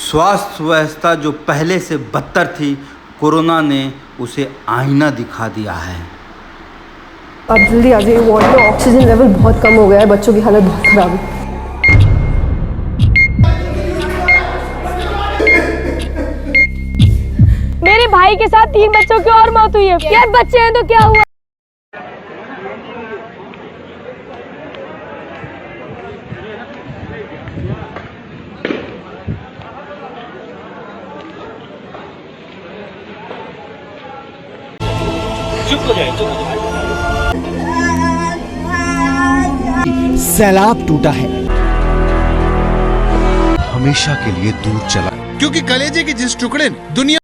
स्वास्थ्य व्यवस्था जो पहले से बदतर थी, कोरोना ने उसे आईना दिखा दिया है। आप जल्दी आ जाइए वार्ड में, ऑक्सीजन लेवल बहुत कम हो गया है, बच्चों की हालत बहुत खराब है। मेरे भाई के साथ 3 बच्चों की और मौत हुई है। यार बच्चे हैं तो क्या हुआ? चुप हो जाए, चुप हो जाए। सैलाब टूटा है, हमेशा के लिए दूर चला, क्योंकि कलेजे के जिस टुकड़े ने दुनिया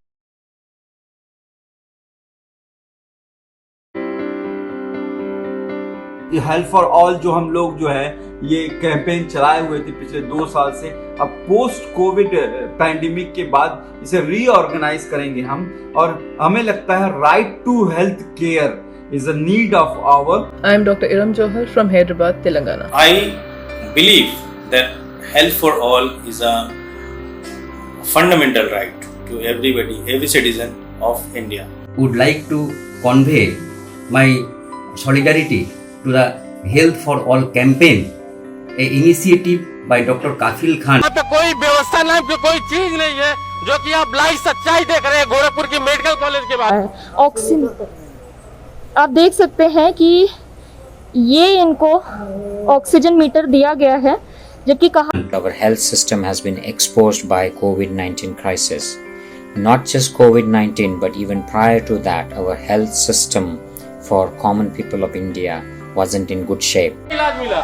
हेल्थ फॉर ऑल जो हम लोग जो है ये कैंपेन चलाए हुए थे पिछले 2 साल से, अब पोस्ट कोविड पैंडेमिक के बाद इसे रीऑर्गेनाइज करेंगे हम, और हमें लगता है right to health care is a need of our. I am Dr. Iram Johar from Hyderabad, Telangana. I believe that health for all is a fundamental right to everybody, every citizen of India. Would like to convey my solidarity to the Health for All campaign, a initiative by Dr. Kafil Khan. यहाँ पे कोई व्यवस्था नाम की कोई चीज नहीं है, जो कि आप लाइव सच्चाई देख रहे हैं गोरखपुर की मेडिकल कॉलेज के बाद। ऑक्सीजन आप देख सकते हैं कि ये इनको ऑक्सीजन मीटर दिया गया है, जबकि कहा our health system has been exposed by COVID-19 crisis. Not just COVID-19, but even prior to that, our health system for common people of India wasn't in good shape. इलाज मिला।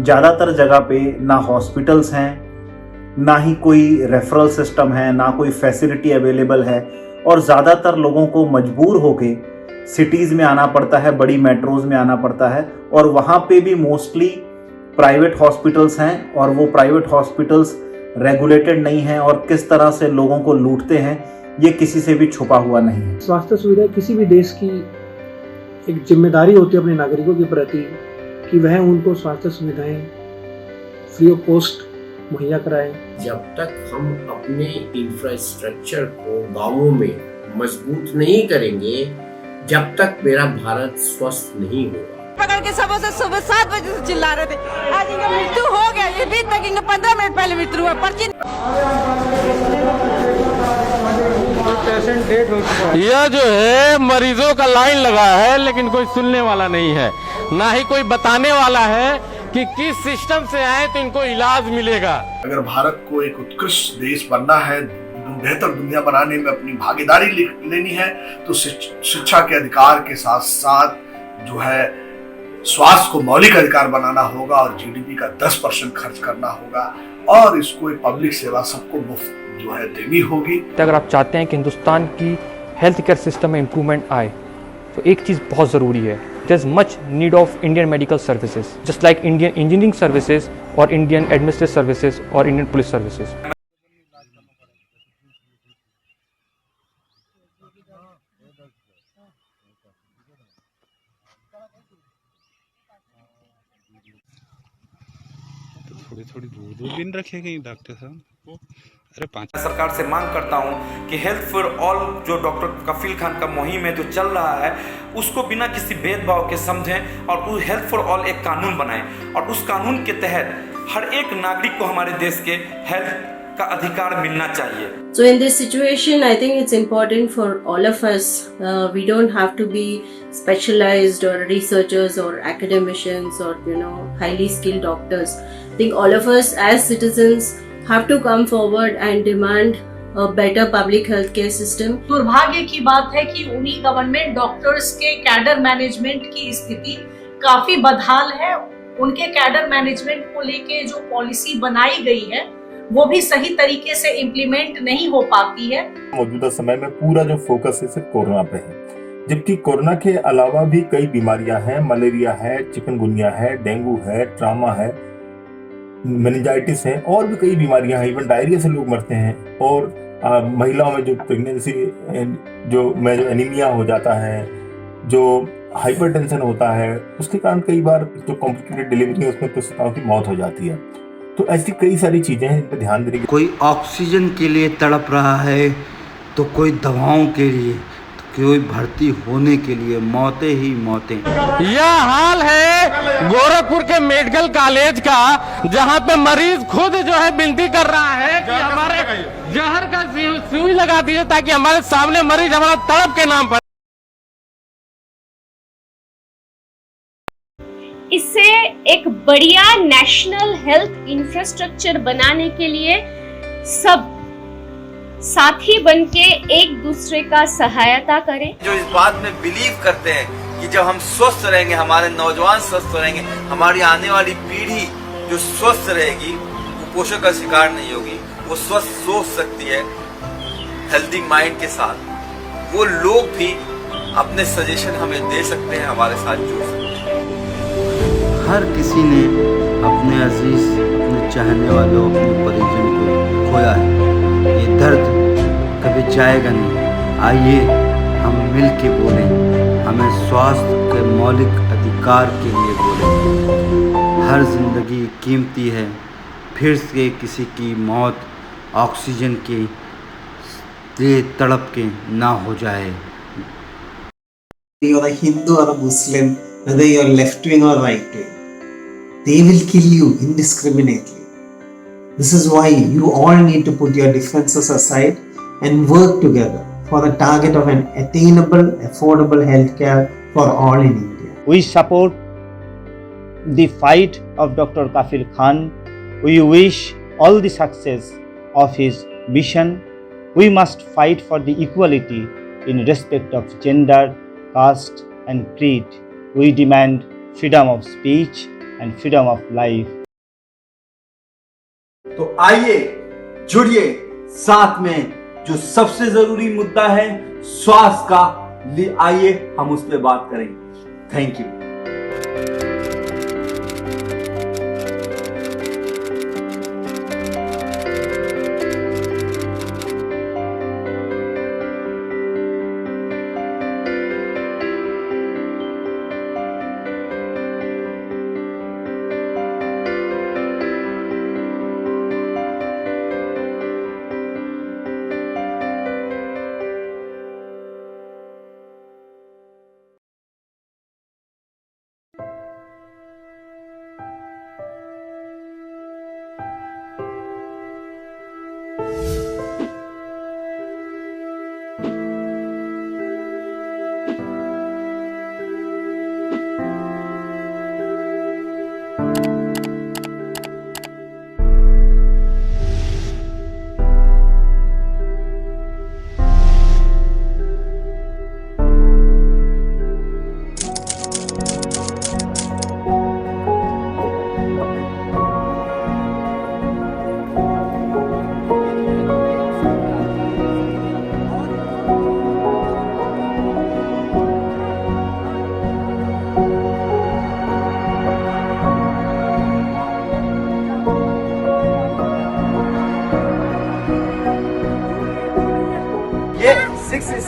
ज़्यादातर जगह पे ना हॉस्पिटल्स हैं, ना ही कोई रेफरल सिस्टम है, ना कोई फैसिलिटी अवेलेबल है, और ज़्यादातर लोगों को मजबूर होके सिटीज़ में आना पड़ता है, बड़ी मेट्रोज़ में आना पड़ता है, और वहाँ पे भी मोस्टली प्राइवेट हॉस्पिटल्स हैं, और वो प्राइवेट हॉस्पिटल्स रेगुलेटेड नहीं हैं, और किस तरह से लोगों को लूटते हैं ये किसी से भी छुपा हुआ नहीं है। स्वास्थ्य सुविधा किसी भी देश की एक जिम्मेदारी होती है अपने नागरिकों के प्रति कि वह उनको स्वास्थ्य सुविधाएं फ्री ऑफ कॉस्ट मुहैया कराएं। जब तक हम अपने इंफ्रास्ट्रक्चर को गांवों में मजबूत नहीं करेंगे, जब तक मेरा भारत स्वस्थ नहीं होगा। पकड़ के सुबह 7 बजे से चिल्ला रहे थे, आज इनका मृत्यु हो गया, ये बीच तक इनका 15 मिनट पहले मृत्यु हुआ। पर्ची यह जो है मरीजों का लाइन लगा है, लेकिन कोई सुनने वाला नहीं है, ना ही कोई बताने वाला है कि किस सिस्टम से आए तो इनको इलाज मिलेगा। अगर भारत को एक उत्कृष्ट देश बनना है, बेहतर दुनिया बनाने में अपनी भागीदारी लेनी है, तो शिक्षा के अधिकार के साथ साथ जो है स्वास्थ्य को मौलिक अधिकार बनाना होगा, और जीडीपी का 10% खर्च करना होगा, और इसको एक पब्लिक सेवा सबको मुफ्त जो है देनी होगी। अगर आप चाहते हैं कि हिंदुस्तान की हेल्थ केयर सिस्टम में इम्प्रूवमेंट आए, तो एक चीज़ बहुत ज़रूरी है, there is much need of Indian medical services, just like Indian engineering services or Indian administrative services or Indian police services. थोड़ी दूर दिन रखेंगे डॉक्टर साहब। सरकार से मांग करता हूं कि हेल्थ फॉर ऑल जो डॉक्टर कफील खान का मुहिम है जो चल रहा है, उसको बिना किसी भेदभाव के समझें, और उस हेल्थ फॉर ऑल एक कानून बनाएं, और उस कानून के तहत हर एक नागरिक को हमारे देश के हेल्थ का अधिकार मिलना चाहिए। So in this situation, I think it's important for all of us. We don't have to be specialized or researchers or academicians or highly skilled doctors. I think all of us as citizens have to come forward and demand a better public health care system. दुर्भाग्य की बात है कि उन्हीं government doctors के cadre management की स्थिति काफी बदहाल है। उनके कैडर मैनेजमेंट को लेके जो पॉलिसी बनाई गई है वो भी सही तरीके से इम्प्लीमेंट नहीं हो पाती है। मौजूदा समय में पूरा जो फोकस है सिर्फ कोरोना पे है, जबकि कोरोना के अलावा भी कई बीमारियां हैं, मलेरिया है, चिकनगुनिया है, डेंगू है, ट्रामा है, मेनिंजाइटिस है, और भी कई बीमारियां हैं। इवन डायरिया से लोग मरते हैं, और महिलाओं में जो प्रेगनेंसी जो एनीमिया हो जाता है, जो हाइपरटेंशन होता है, उसके कारण कई बार जो कॉम्प्लिकेटेड डिलीवरी है उसमें प्रसूताओं की मौत हो जाती है। तो ऐसी कई सारी चीज़ें हैं जिन पर ध्यान देने की। कोई ऑक्सीजन के लिए तड़प रहा है, तो कोई दवाओं के लिए, तो कोई भर्ती होने के लिए, मौतें ही मौतें। यह हाल है गोरखपुर के मेडिकल कॉलेज का, जहां पे मरीज खुद जो है विनती कर रहा है कि हमारे जहर का सुई लगा दीजिए ताकि हमारे सामने मरीज हमारा तड़प के नाम पर। इससे एक बढ़िया नेशनल हेल्थ इंफ्रास्ट्रक्चर बनाने के लिए सब साथी बनके एक दूसरे का सहायता करें। जो इस बात में बिलीव करते हैं कि जब हम स्वस्थ रहेंगे, हमारे नौजवान स्वस्थ रहेंगे, हमारी आने वाली पीढ़ी जो स्वस्थ रहेगी, कुपोषण का शिकार नहीं होगी, वो स्वस्थ सोच सकती है हेल्दी माइंड के साथ। वो लोग भी अपने सजेशन हमें दे सकते हैं, हमारे साथ जुड़ सकते हैं। हर किसी ने अपने अजीज, अपने चाहने वालों, अपने परिजन को खोया है। ये दर्द कभी जाएगा नहीं। आइए हम मिल के बोलें, हमें स्वास्थ्य के मौलिक अधिकार के लिए बोलें। हर जिंदगी कीमती है, फिर से किसी की मौत ऑक्सीजन के लिए तड़प के ना हो जाए। You're a Hindu or a Muslim, whether you're left wing or right wing, they will kill you indiscriminately. This is why you all need to put your differences aside and work together for a target of an attainable, affordable healthcare for all in India. We support the fight of Dr. Kafil Khan. We wish all the success of his mission. We must fight for the equality in respect of gender, caste and creed. We demand freedom of speech and freedom of life. तो आइए जुड़िए साथ में, जो सबसे जरूरी मुद्दा है स्वास्थ्य का, आइए हम उस पर बात करेंगे। Thank you.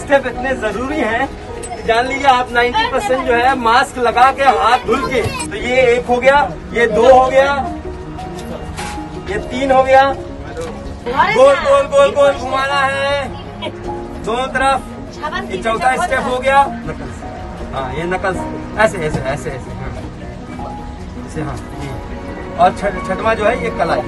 स्टेप इतने जरूरी हैं कि जान लीजिए आप 90% जो है मास्क लगा के हाथ धुल के, तो ये 1 हो गया, ये 2 हो गया, ये 3 हो गया, गोल गोल गोल गोल घुमाना है दोनों तरफ, ये चौथा स्टेप हो गया। हाँ ये नकल ऐसे ऐसे ऐसे ऐसे, हाँ ऐसे, हाँ। और छठवां जो है ये कलाई।